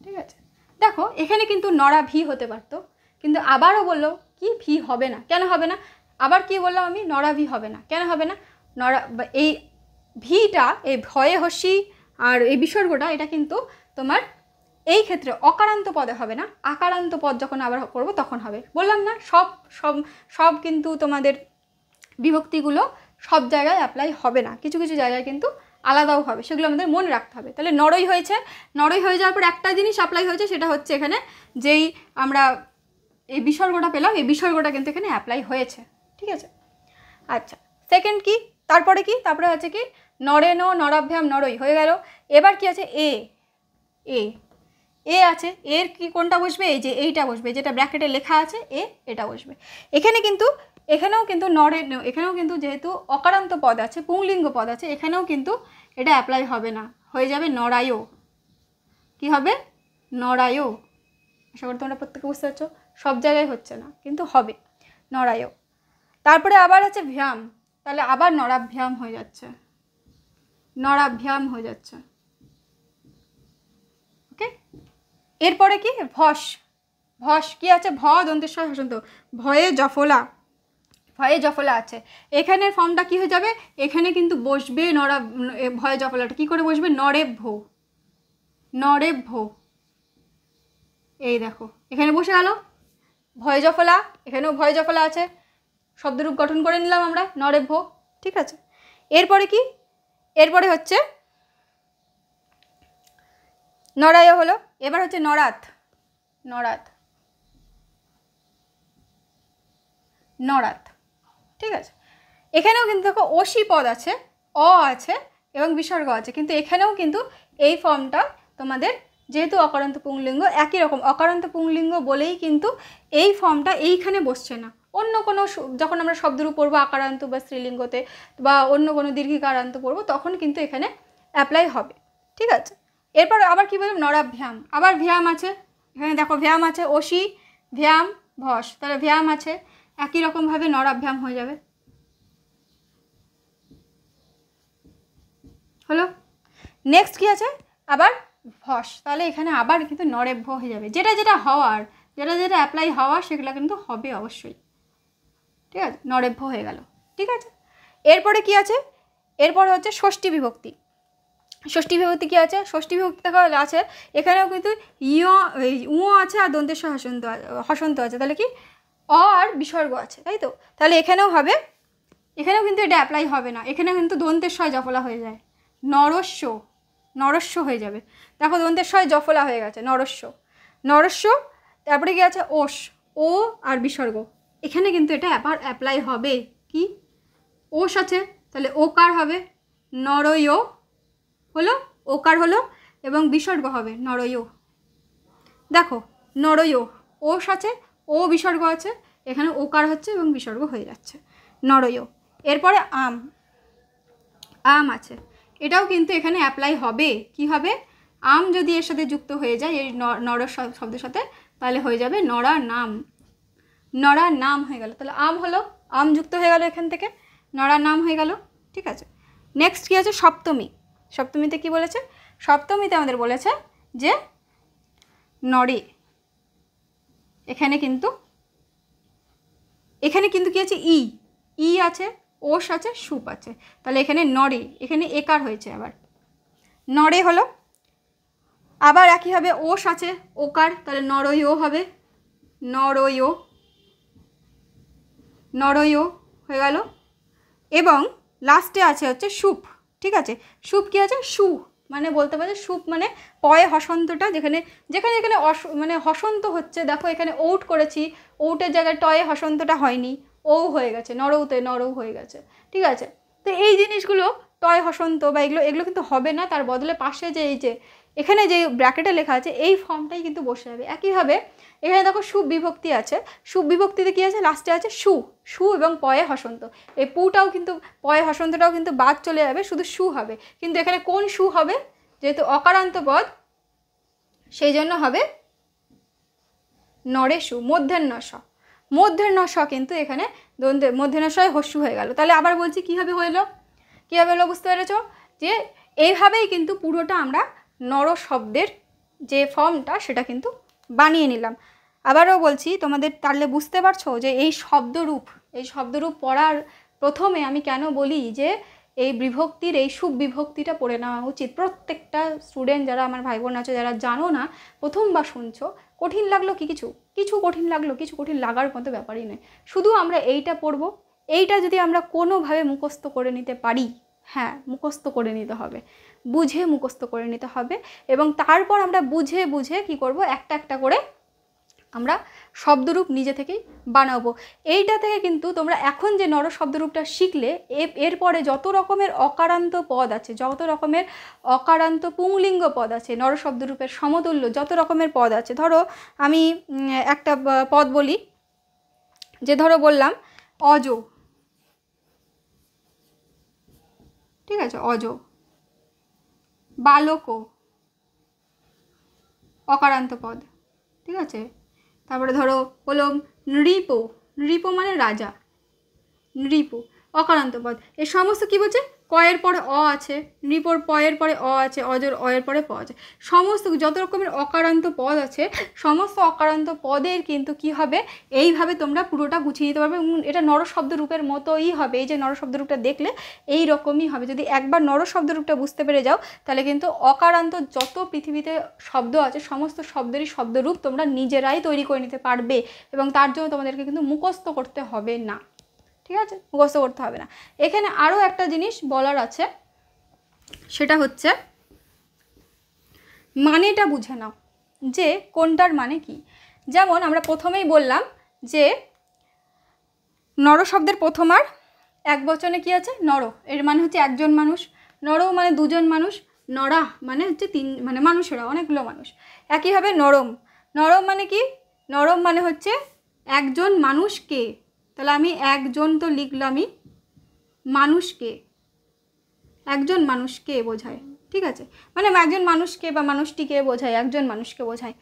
ঠিক আছে, দেখো এখানে কিন্তু নরা ভি হতে পারতো, কিন্তু আবারও বললো কি ভি হবে না, কেন হবে না, আবার কি বললাম আমি, নরা ভি হবে না, কেন হবে না, নরা এই ভিটা, এই ভয়ে হসি আর এই বিসর্গটা, এটা কিন্তু তোমার এই ক্ষেত্রে অকারান্ত পদে হবে না, আকারান্ত পদ যখন আবার করবো তখন হবে। বললাম না, সব সব সব কিন্তু তোমাদের বিভক্তিগুলো সব জায়গায় অ্যাপ্লাই হবে না, কিছু কিছু জায়গায় কিন্তু আলাদাও হবে, সেগুলো আমাদের মনে রাখতে হবে। তাহলে নরই হয়েছে, নরই হয়ে যাওয়ার পর একটা জিনিস অ্যাপ্লাই হয়েছে, সেটা হচ্ছে এখানে যেই আমরা এই বিসর্গটা পেলাম, এই বিসর্গটা কিন্তু এখানে অ্যাপ্লাই হয়েছে। ঠিক আছে, আচ্ছা সেকেন্ড কি, তারপরে কি, তারপরে আছে কি, নরেনো, নরাভ্যাম, নরই হয়ে গেল। এবার কি আছে, এ আছে, এর কি কোনটা বসবে, এই যে এইটা বসবে, যেটা ব্র্যাকেটে লেখা আছে এটা বসবে। এখানে কিন্তু এখানেও কিন্তু এখানেও কিন্তু যেহেতু অকারান্ত পদ আছে, পুংলিঙ্গ পদ আছে, এখানেও কিন্তু এটা অ্যাপ্লাই হবে না, হয়ে যাবে নরায়ও। কি হবে, নরায়ও। আশা করি তোমরা প্রত্যেকে বুঝতে পারছো, সব জায়গায় হচ্ছে না কিন্তু হবে, নরায়ও। তারপরে আবার আছে ভ্যাম, তাহলে আবার নরাভ্যাম হয়ে যাচ্ছে, নরাভ্যাম হয়ে যাচ্ছে। ওকে, এরপরে কি, ভস। ভস কি আছে, ভ দন্তেশ্বর হসন্ত, ভয়ে জফলা, ভয়ে জফলা আছে। এখানের ফর্মটা কি হয়ে যাবে, এখানে কিন্তু বসবে ভয়ে জফলাটা কি করে বসবে, নরেভ্য, নরেভ্য। এই দেখো এখানে বসে গেল ভয়ে জফলা, এখানেও ভয়ে জফলা আছে, শব্দরূপ গঠন করে নিলাম আমরা, নরেভ্য। ঠিক আছে, এরপরে কি, এরপরে হচ্ছে নরায় হলো, এবার হচ্ছে নরাত, নরাত, নরাত। ঠিক আছে, এখানেও কিন্তু দেখো অসি পদ আছে, অ আছে এবং বিসর্গ আছে, কিন্তু এখানেও কিন্তু এই ফর্মটা তোমাদের যেহেতু অকারান্ত পুংলিঙ্গ, একই রকম অকারান্ত পুংলিঙ্গ বলেই কিন্তু এই ফর্মটা এইখানে বসছে না। অন্য কোনো যখন আমরা শব্দরূপ পড়বো আকারান্ত বা স্ত্রীলিঙ্গতে বা অন্য কোনো দীর্ঘিকারান্ত পড়বো, তখন কিন্তু এখানে অ্যাপ্লাই হবে। ঠিক আছে, এরপর আবার কী বললাম, নরাভ্যাম, আবার ভ্যাম আছে, এখানে দেখো ভ্যাম আছে, অসি ভ্যাম ভস, তাহলে ভ্যাম আছে, একই রকমভাবে নরাভ্যাম হয়ে যাবে, হলো। নেক্সট কী আছে, আবার ভস, তাহলে এখানে আবার কিন্তু নরেভ্য হয়ে যাবে, যেটা যেটা হওয়ার, যেটা যেটা অ্যাপ্লাই হওয়ার সেগুলো কিন্তু হবে অবশ্যই, ঠিক আছে, নরেভ্য হয়ে গেল, ঠিক আছে। এরপরে কি আছে, এরপরে হচ্ছে ষষ্ঠী বিভক্তি। ষষ্ঠী বিভক্তি কী আছে, ষষ্ঠী বিভক্তি দেখা আছে, এখানেও কিন্তু উ আছে আর দন্তেশ হসন্ত আছে, তাহলে কি অ আর বিসর্গ আছে, তাই তো, তাহলে এখানেও হবে, এখানেও কিন্তু এটা অ্যাপ্লাই হবে না, এখানে কিন্তু দন্তেশ জফলা হয়ে যায়, নরস্য, নরস্য হয়ে যাবে, দেখো দন্তেশ জফলা হয়ে গেছে, নরস্য, নরস্য। তারপরে কি আছে, ওষ, ও আর বিসর্গ, এখানে কিন্তু এটা আবার অ্যাপ্লাই হবে, কি ওষ আছে, তাহলে ওকার হবে, নরয় হলো, ওকার হলো, এবং বিসর্গ হবে নরয়, দেখো নরয়, ওষ আছে, ও বিসর্গ আছে, এখানে ওকার হচ্ছে এবং বিসর্গ হয়ে যাচ্ছে, নরয়। এরপরে আম, আম আছে, এটাও কিন্তু এখানে অ্যাপ্লাই হবে, কি হবে, আম যদি এর সাথে যুক্ত হয়ে যায় এই নর শব্দের সাথে, তাহলে হয়ে যাবে নরা নাম, নরা নাম হয়ে গেল, তাহলে আম হলো, আম যুক্ত হয়ে গেল এখান থেকে, নরা নাম হয়ে গেল, ঠিক আছে। নেক্সট কী আছে, সপ্তমী, সপ্তমীতে কি বলেছে, সপ্তমীতে আমাদের বলেছে যে নরে, এখানে কিন্তু কি আছে, ই আছে, ওষ আছে, সুপ আছে, তাহলে এখানে নরে, এখানে একার হয়েছে, আবার নরে হলো, আবার একই হবে, ওষ আছে, ওকার, তাহলে নরয় হবে, নরয়, নরয় হয়ে গেল, এবং লাস্টে আছে হচ্ছে সুপ, ঠিক আছে, সুপ কি আছে, সু মানে বলতে পারে সুপ মানে পয়ে হসন্তটা, যেখানে যেখানে এখানে মানে হসন্ত হচ্ছে, দেখো এখানে ওট করেছি, ওটের জায়গায় টয়ে হসন্তটা হয়নি, ও হয়ে গেছে, নরৌতে নরৌ হয়ে গেছে, ঠিক আছে। তো এই জিনিসগুলো টয় হসন্ত বা এগুলো এগুলো কিন্তু হবে না, তার বদলে পাশে যে এই যে এখানে যে ব্র্যাকেটে লেখা আছে এই ফর্মটাই কিন্তু বসে যাবে। একইভাবে এখানে দেখো সুবিভক্তি আছে, সুবিভক্তিতে কী আছে, লাস্টে আছে সু, সু এবং পয়ে হসন্ত, এই পুটাও কিন্তু পয়ে হসন্তটাও কিন্তু বাদ চলে যাবে, শুধু সু হবে, কিন্তু এখানে কোন সু হবে, যেহেতু অকারান্ত পদ সেই জন্য হবে নরে সু, মধ্যাহ্ন স, মধ্যাহ্ন স কিন্তু এখানে মধ্যাহ্ন সয় হস্যু হয়ে গেল। তাহলে আবার বলছি কীভাবে হলো, কীভাবে হলো বুঝতে পেরেছ, যে এইভাবেই কিন্তু পুরোটা আমরা নর শব্দের যে ফর্মটা সেটা কিন্তু বানিয়ে নিলাম। আবারও বলছি তোমাদের, তাহলে বুঝতে পারছো যে এই শব্দরূপ পড়ার প্রথমে আমি কেন বলি যে এই বিভক্তির এই সুবিভক্তিটা পড়ে নেওয়া উচিত। প্রত্যেকটা স্টুডেন্ট যারা আমার ভাই বোন আছে, যারা জানো না, প্রথমবার শুনছো, কঠিন লাগলো কি, কিছু কঠিন লাগলো, কিছু কঠিন লাগার মতো ব্যাপারই নয়, শুধু আমরা এইটা পড়বো, এইটা যদি আমরা কোনোভাবে মুখস্থ করে নিতে পারি, হ্যাঁ মুখস্থ করে নিতে হবে, বুঝে মুখস্থ করে নিতে হবে, এবং তারপর আমরা বুঝে বুঝে কি করব, একটা একটা করে আমরা শব্দরূপ নিজে থেকেই বানাবো। এইটা থেকে কিন্তু তোমরা এখন যে নর শব্দরূপটা শিখলে, এরপরে যত রকমের অকারান্ত পদ আছে, যত রকমের অকারান্ত পুংলিঙ্গ পদ আছে, নর শব্দরূপের সমতুল্য যত রকমের পদ আছে, ধরো আমি একটা পদ বলি, যে ধরো বললাম অজ, ঠিক আছে, অজ, বালক অকারান্ত পদ, ঠিক আছে। তারপরে ধরো হলো নৃপ, নৃপ মানে রাজা, নৃপ অকারান্ত পদ, এই সমস্ত কী বলছে, কয়ের পরে অ আছে, নৃপর পয়ের পরে অ আছে, অজর অয়ের পরে প আছে, সমস্ত যত রকমের অকারান্ত পদ আছে, সমস্ত অকারান্ত পদের কিন্তু কি হবে, এইভাবে তোমরা পুরোটা গুছিয়ে নিতে পারবে, এটা নরশব্দরূপের মতোই হবে। এই যে নরশব্দরূপটা দেখলে এই রকমই হবে, যদি একবার নরশব্দরূপটা বুঝতে পেরে যাও, তাহলে কিন্তু অকারান্ত যত পৃথিবীতে শব্দ আছে সমস্ত শব্দেরই শব্দরূপ তোমরা নিজেরাই তৈরি করে নিতে পারবে, এবং তার জন্য তোমাদেরকে কিন্তু মুখস্থ করতে হবে না, ঠিক আছে, মুখস্থ করতে হবে না। এখানে আরও একটা জিনিস বলার আছে, সেটা হচ্ছে মানেটা বুঝে নাও, যে কোনটার মানে কি। যেমন আমরা প্রথমেই বললাম যে নর শব্দের প্রথমার এক বচনে কি আছে, নর, এর মানে হচ্ছে একজন মানুষ, নর মানে দুজন মানুষ, নরা মানে হচ্ছে মানে মানুষেরা, অনেকগুলো মানুষ। একইভাবে নরম, নরম মানে কি, নরম মানে হচ্ছে একজন মানুষকে, তাহলে আমি একজন তো লিখলামই, মানুষকে, একজন মানুষকে বোঝায়, ঠিক আছে, মানে একজন মানুষকে বা মানুষটিকে বোঝায়, একজন মানুষকে বোঝায়।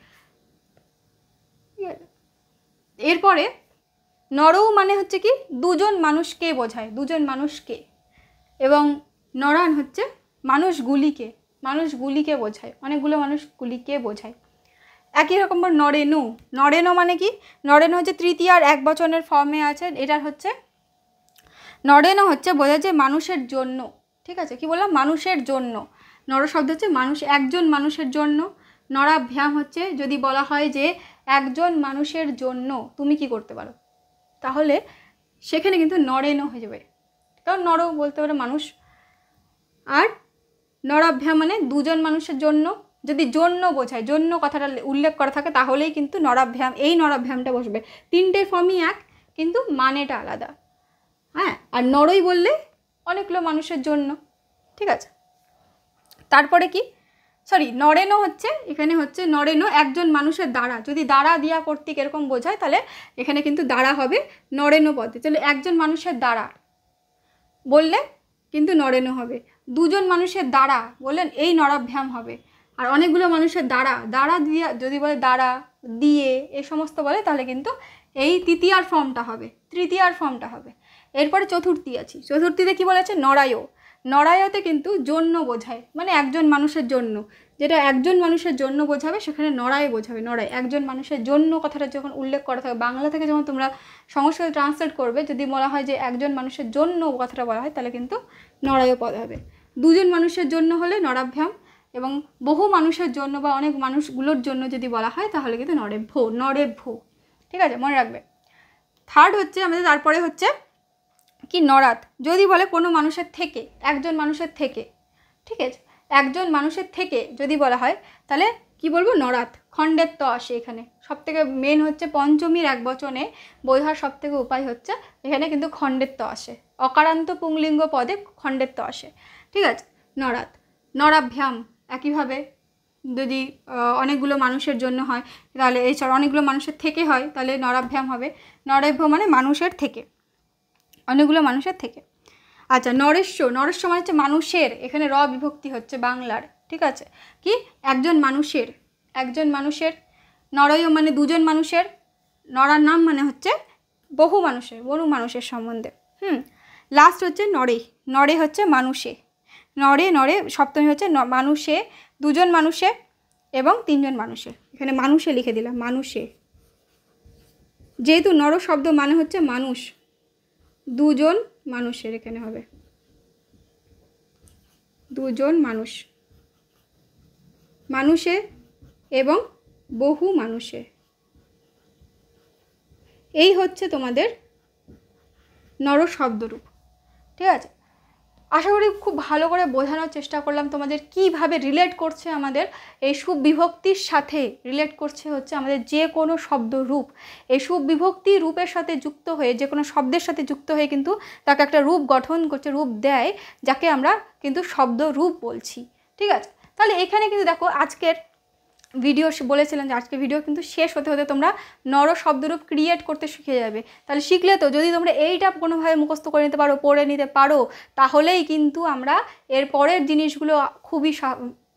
এরপরে নরৌ মানে হচ্ছে কি দুজন মানুষকে বোঝায়, দুজন মানুষকে, এবং নরান হচ্ছে মানুষগুলিকে, মানুষগুলিকে বোঝায়, অনেকগুলো মানুষগুলিকে বোঝায়। একই রকম নরেনো, নরেনো মানে কি, নরেনো হচ্ছে তৃতীয়ার একবচনের ফর্মে আছে। এটার হচ্ছে নরেনো হচ্ছে বোঝাচ্ছে মানুষের জন্য, ঠিক আছে, কি বললাম, মানুষের জন্য। নর শব্দ হচ্ছে মানুষ, একজন মানুষের জন্য। নরাভ্যাম হচ্ছে যদি বলা হয় যে একজন মানুষের জন্য তুমি কি করতে পারো, তাহলে সেখানে কিন্তু নরেনো হয়ে যাবে, কারণ নরও বলতে পারে মানুষ। আর নরাভ্যাম মানে দুজন মানুষের জন্য, যদি জন্য বোঝায়, জন্য কথাটা উল্লেখ করা থাকে তাহলেই কিন্তু নরাভ্যাম, এই নরাভ্যামটা বসবে। তিনটে ফর্মই এক, কিন্তু মানেটা আলাদা। হ্যাঁ, আর নরই বললে অনেকগুলো মানুষের জন্য, ঠিক আছে। তারপরে কি, সরি, নরেনো হচ্ছে, এখানে হচ্ছে নরেনো একজন মানুষের দ্বারা, যদি দ্বারা দিয়া কর্তৃক এরকম বোঝায় তাহলে এখানে কিন্তু দ্বারা হবে নরেনো পদে। তাহলে একজন মানুষের দ্বারা বললে কিন্তু নরেনো হবে, দুজন মানুষের দ্বারা বললেন এই নরাভ্যাম হবে। আর অনেকগুলো মানুষের দ্বারা, দ্বারা দিয়ে যদি বলে দ্বারা দিয়ে এই সমস্ত বলে তাহলে কিন্তু এই তৃতীয়ার ফর্মটা হবে, তৃতীয়ার ফর্মটা হবে। এরপরে চতুর্থী আছে, চতুর্থীতে কি বলেছে, নরায়ও। নরায়তে কিন্তু জন্য বোঝায়, মানে একজন মানুষের জন্য, যেটা একজন মানুষের জন্য বোঝাবে সেখানে নরায় বোঝাবে, নরায় একজন মানুষের জন্য কথাটা যখন উল্লেখ করা থাকে, বাংলা থেকে যখন তোমরা সংস্কৃত ট্রান্সলেট করবে, যদি বলা হয় যে একজন মানুষের জন্য কথাটা বলা হয় তাহলে কিন্তু নরায় পদ হবে। দুজন মানুষের জন্য হলে নরাভ্যাম, এবং বহু মানুষের জন্য বা অনেক মানুষগুলোর জন্য যদি বলা হয় তাহলে কিন্তু নরেভ্য, নরেভ্য, ঠিক আছে, মনে রাখবে। থার্ড হচ্ছে আমাদের, তারপরে হচ্ছে কি নরাত, যদি বলে কোনো মানুষের থেকে, একজন মানুষের থেকে, ঠিক আছে, একজন মানুষের থেকে যদি বলা হয় তাহলে কি বলবো, নরাত। খণ্ডের ত আসে এখানে, সবথেকে মেন হচ্ছে পঞ্চমীর এক বচনে বোঝার সবথেকে উপায় হচ্ছে এখানে কিন্তু খণ্ডের ত আসে, অকারান্ত পুংলিঙ্গ পদে খণ্ডের ত আসে, ঠিক আছে। নরাত, নরাভ্যাম একইভাবে যদি অনেকগুলো মানুষের জন্য হয় তাহলে, এছাড়া অনেকগুলো মানুষের থেকে হয় তাহলে নরাভ্যাম হবে। নরেভ্য মানে মানুষের থেকে, অনেকগুলো মানুষের থেকে। আচ্ছা, নরেশ্ব, নরেশ্ব মানে হচ্ছে মানুষের, এখানে র বিভক্তি হচ্ছে বাংলার, ঠিক আছে, কি একজন মানুষের, একজন মানুষের। নরয় মানে দুজন মানুষের, নরার নাম মানে হচ্ছে বহু মানুষের, বহু মানুষের সম্বন্ধে। লাস্ট হচ্ছে নরে, নরে হচ্ছে মানুষে, নরে, নরে সপ্তমী হচ্ছে মানুষে, দুজন মানুষে এবং তিনজন মানুষে, এখানে মানুষে লিখে দিলাম, মানুষে, যেহেতু নর শব্দ মানে হচ্ছে মানুষ, দুজন মানুষের এখানে হবে, দুজন মানুষ, মানুষে এবং বহু মানুষে, এই হচ্ছে তোমাদের নর শব্দরূপ, ঠিক আছে। আশা করি খুব ভালো করে বোঝানোর চেষ্টা করলাম তোমাদের, কিভাবে রিলেট করছে আমাদের এই সুবিভক্তির সাথে, রিলেট করছে হচ্ছে আমাদের যে কোনো শব্দরূপ, এই সুবিভক্তি রূপের সাথে যুক্ত হয়ে, যে কোনো শব্দের সাথে যুক্ত হয়ে কিন্তু তাকে একটা রূপ গঠন করছে, রূপ দেয়, যাকে আমরা কিন্তু শব্দরূপ বলছি, ঠিক আছে। তাহলে এখানে কিন্তু দেখো আজকের ভিডিও বলেছিলাম যে আজকের ভিডিও কিন্তু শেষ হতে হতে তোমরা নর শব্দরূপ ক্রিয়েট করতে শিখে যাবে। তাহলে শিখলে তো, যদি তোমরা এইটা কোনোভাবে মুখস্থ করে নিতে পারো, পড়ে নিতে পারো, তাহলেই কিন্তু আমরা এর পরের জিনিসগুলো খুবই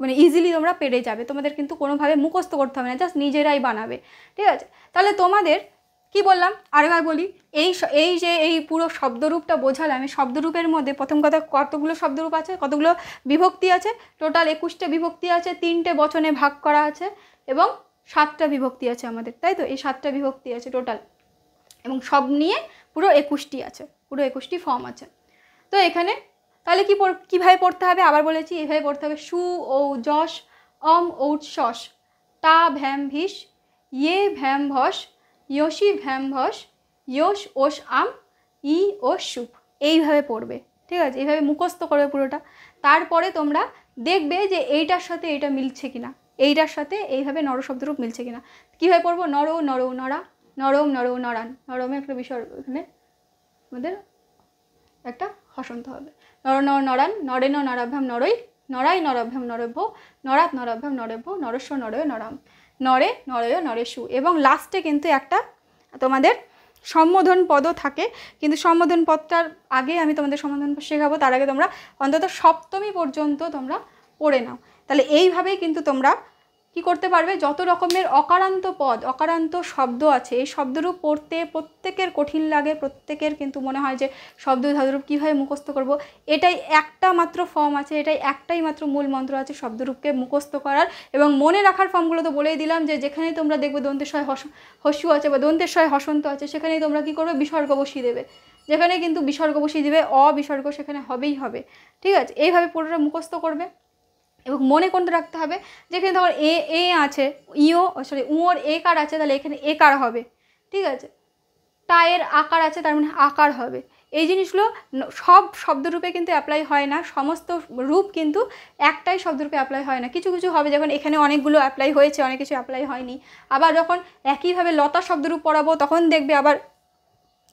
মানে ইজিলি তোমরা পেরে যাবে। তোমাদের কিন্তু কোনোভাবে মুখস্থ করতে হবে না, জাস্ট নিজেরাই বানাবে, ঠিক আছে। তাহলে তোমাদের কি বললাম আরেকবার বলি, এই যে এই পুরো শব্দরূপটা বোঝালাম, এই শব্দরূপের মধ্যে প্রথম কথা কতগুলো শব্দরূপ আছে, কতগুলো বিভক্তি আছে, টোটাল 21টা বিভক্তি আছে, 3টে বচনে ভাগ করা আছে এবং 7টা বিভক্তি আছে আমাদের, তাই তো, এই 7টা বিভক্তি আছে টোটাল, এবং সব নিয়ে পুরো 21টি আছে, পুরো 21টি ফর্ম আছে। তো এখানে তাহলে কীভাবে পড়তে হবে, আবার বলেছি এইভাবে পড়তে হবে, সু ও যশ, অম ঔট শস, টা ভ্যাম ভিস, ইয়ে ভ্যাম ভস, ইয়সি ভ্যাম ভস, ইয়স ওস আম, ই ও সুপ, এইভাবে পড়বে, ঠিক আছে, এইভাবে মুখস্থ করবে পুরোটা। তারপরে তোমরা দেখবে যে এইটার সাথে এইটা মিলছে কিনা, এইটার সাথে এইভাবে নরশব্দরূপ মিলছে কিনা। কীভাবে পড়বো, নর নর নরা, নরম নর নরান, নরমে একটা বিষয় এখানে আমাদের একটা হসন্ত হবে, নর নর নরান, নরেন নরাভ্যাম নরই, নরাই নরাভ্যাম নরভ্য, নরাত নরাভ্যাম নরভ্য, নরস্ব নরয় নরাম, নরে নরয় নরেশু। এবং লাস্টে কিন্তু একটা তোমাদের সম্বোধন পদও থাকে, কিন্তু সম্বোধন পদটার আগে আমি তোমাদের সম্বোধন পদ শেখাবো, তার আগে তোমরা অন্তত সপ্তমী পর্যন্ত তোমরা পড়ে নাও। তাহলে এইভাবেই কিন্তু তোমরা কি করতে পারবে, যত রকমের অকারান্ত পদ, অকারান্ত শব্দ আছে, এই শব্দরূপ পড়তে প্রত্যেকের কঠিন লাগে, প্রত্যেকের কিন্তু মনে হয় যে শব্দ ধাতুরূপ কীভাবে মুখস্থ করব। এটাই একটা মাত্র ফর্ম আছে, এটাই একটাই মাত্র মূল মন্ত্র আছে শব্দরূপকে মুখস্থ করার। এবং মনে রাখার ফর্মগুলো তো বলেই দিলাম, যে যেখানেই তোমরা দেখবে দন্তেশ্বয় হস্যু আছে বা দন্তেশ্বয় হসন্ত আছে, সেখানেই তোমরা কী করবে, বিসর্গ বসিয়ে দেবে। যেখানে কিন্তু বিসর্গ বসিয়ে দেবে, বিসর্গ সেখানে হবেই হবে। ঠিক আছে, এইভাবে পুরোটা মুখস্থ করবে। এবং মনে কোনটা রাখতে হবে, যেখানে তোমার এ আছে, উঁর একার আছে, তাহলে এখানে একার হবে। ঠিক আছে, টায়ের আকার আছে, তার মানে আকার হবে। এই জিনিসগুলো সব শব্দরূপে কিন্তু অ্যাপ্লাই হয় না, সমস্ত রূপ কিন্তু একটাই শব্দরূপে অ্যাপ্লাই হয় না। কিছু কিছু হবে, যখন এখানে অনেকগুলো অ্যাপ্লাই হয়েছে, অনেক কিছু অ্যাপ্লাই হয়নি। আবার যখন একইভাবে লতা শব্দরূপ পড়াবো, তখন দেখবে আবার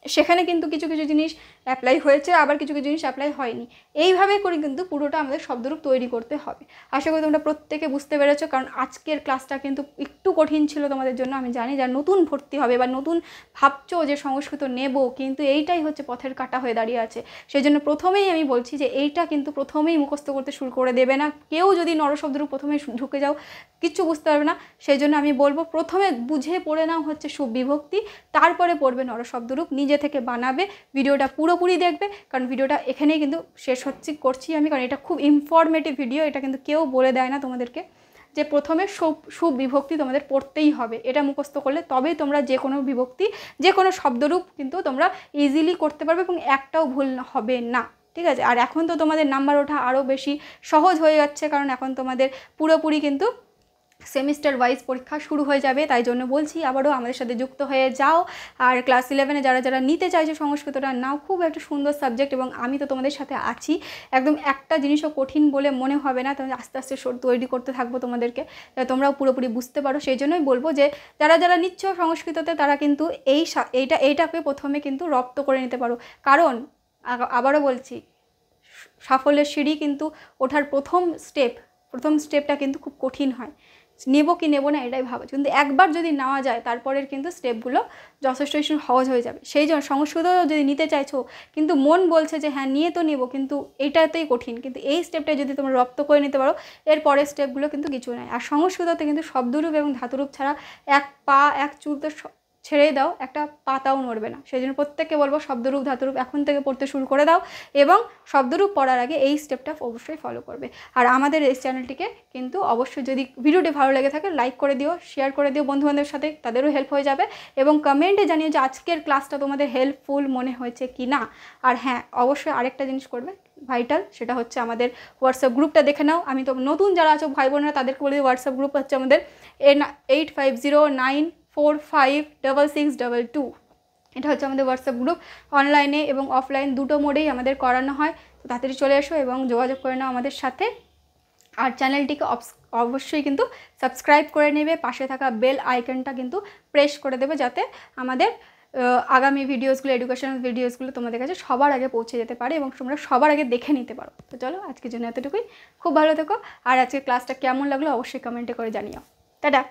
সেখানে কিন্তু কিছু কিছু জিনিস অ্যাপ্লাই হয়েছে, আবার কিছু কিছু জিনিস অ্যাপ্লাই হয়নি। এইভাবে করে কিন্তু পুরোটা আমাদের শব্দরূপ তৈরি করতে হবে। আশা করি তোমরা প্রত্যেকে বুঝতে পেরেছো, কারণ আজকের ক্লাসটা কিন্তু একটু কঠিন ছিল তোমাদের জন্য। আমি জানি যারা নতুন ভর্তি হবে বা নতুন ভাবছো যে সংস্কৃত নেব, কিন্তু এইটাই হচ্ছে পথের কাঁটা হয়ে দাঁড়িয়ে আছে। সেই জন্য প্রথমেই আমি বলছি যে এইটা কিন্তু প্রথমেই মুখস্থ করতে শুরু করে দেবে না কেউ। যদি নরশব্দরূপ প্রথমে ঢুকে যাও, কিচ্ছু বুঝতে পারবে না। সেই জন্য আমি বলবো প্রথমে বুঝে পড়ে নাও হচ্ছে সুবিভক্তি, তারপরে পড়বে নরশব্দরূপ, নিজে থেকে বানাবে। ভিডিওটা পুরোপুরি দেখবে, কারণ ভিডিওটা এখানেই কিন্তু শেষ করছি আমি, কারণ এটা খুব ইনফরমেটিভ ভিডিও। এটা কিন্তু কেউ বলে দেয় না তোমাদেরকে যে প্রথমে সুবিভক্তি তোমাদের পড়তেই হবে। এটা মুখস্থ করলে তবেই তোমরা যে কোনো বিভক্তি, যে কোনো শব্দরূপ কিন্তু তোমরা ইজিলি করতে পারবে এবং একটাও ভুল হবে না। ঠিক আছে, আর এখন তো তোমাদের নাম্বার ওঠা আরও বেশি সহজ হয়ে যাচ্ছে, কারণ এখন তোমাদের পুরোপুরি কিন্তু সেমিস্টার ওয়াইজ পরীক্ষা শুরু হয়ে যাবে। তাই জন্য বলছি আবারও আমাদের সাথে যুক্ত হয়ে যাও। আর ক্লাস 11-এ যারা যারা নিতে চাইছে সংস্কৃতটা নাও, খুব একটা সুন্দর সাবজেক্ট, এবং আমি তো তোমাদের সাথে আছি। একদম একটা জিনিসও কঠিন বলে মনে হবে না, তোমরা আস্তে আস্তে তৈরি করতে থাকবো তোমাদেরকে, তোমরাও পুরোপুরি বুঝতে পারো। সেই জন্যই বলবো যে যারা যারা নিচ্ছ সংস্কৃততে, তারা কিন্তু এইটাকে প্রথমে কিন্তু রপ্ত করে নিতে পারো। কারণ আবারও বলছি, সাফল্যের সিঁড়ি কিন্তু ওঠার প্রথম স্টেপটা কিন্তু খুব কঠিন হয়। নেব কি নেব না এটাই ভাবো, কিন্তু একবার যদি নেওয়া যায়, তারপরের কিন্তু স্টেপগুলো যথেষ্ট সহজ হয়ে যাবে। সেই জন্য সংস্কৃত যদি নিতে চাইছো, কিন্তু মন বলছে যে হ্যাঁ নিয়ে তো নেব, কিন্তু এইটাতেই কঠিন, কিন্তু এই স্টেপটা যদি তোমরা রপ্ত করে নিতে পারো, এর পরের স্টেপগুলো কিন্তু কিছু নয়। আর সংস্কৃততে কিন্তু শব্দরূপ এবং ধাতুরূপ ছাড়া এক পা এক চুল তো ছেড়ে দাও, একটা পাতাও নড়বে না। সেই জন্য প্রত্যেককে বলবো শব্দরূপ ধাতুরূপ এখন থেকে পড়তে শুরু করে দাও, এবং শব্দরূপ পড়ার আগে এই স্টেপটা অবশ্যই ফলো করবে। আর আমাদের এই চ্যানেলটিকে কিন্তু অবশ্যই, যদি ভিডিওটি ভালো লেগে থাকে, লাইক করে দিও, শেয়ার করে দিও বন্ধুবান্ধবের সাথে, তাদেরও হেল্প হয়ে যাবে। এবং কমেন্টে জানিও যে আজকের ক্লাসটা তোমাদের হেল্পফুল মনে হয়েছে কি না। আর হ্যাঁ, অবশ্যই আরেকটা জিনিস করবে ভাইটাল, সেটা হচ্ছে আমাদের হোয়াটসঅ্যাপ গ্রুপটা দেখে নাও। আমি তো নতুন যারা আছো ভাই বোনেরা, তাদেরকে বলে দিই হোয়াটসঅ্যাপ গ্রুপ হচ্ছে আমাদের 8509456622। এটা হচ্ছে আমাদের হোয়াটসঅ্যাপ গ্রুপ। অনলাইনে এবং অফলাইন দুটো মোডেই আমাদের করানো হয়। তো তাড়াতাড়ি চলে এসো এবং যোগাযোগ করে নাও আমাদের সাথে। আর চ্যানেলটিকে অবশ্যই কিন্তু সাবস্ক্রাইব করে নেবে, পাশে থাকা বেল আইকনটা কিন্তু প্রেস করে দেবে, যাতে আমাদের আগামী ভিডিওসগুলো, এডুকেশনাল ভিডিওসগুলো তোমাদের কাছে সবার আগে পৌঁছে যেতে পারে এবং তোমরা সবার আগে দেখে নিতে পারো। তো চলো, আজকের জন্য এতটুকুই। খুব ভালো থেকো, আর আজকের ক্লাসটা কেমন লাগলো অবশ্যই কমেন্টে করে জানিও। টাটা।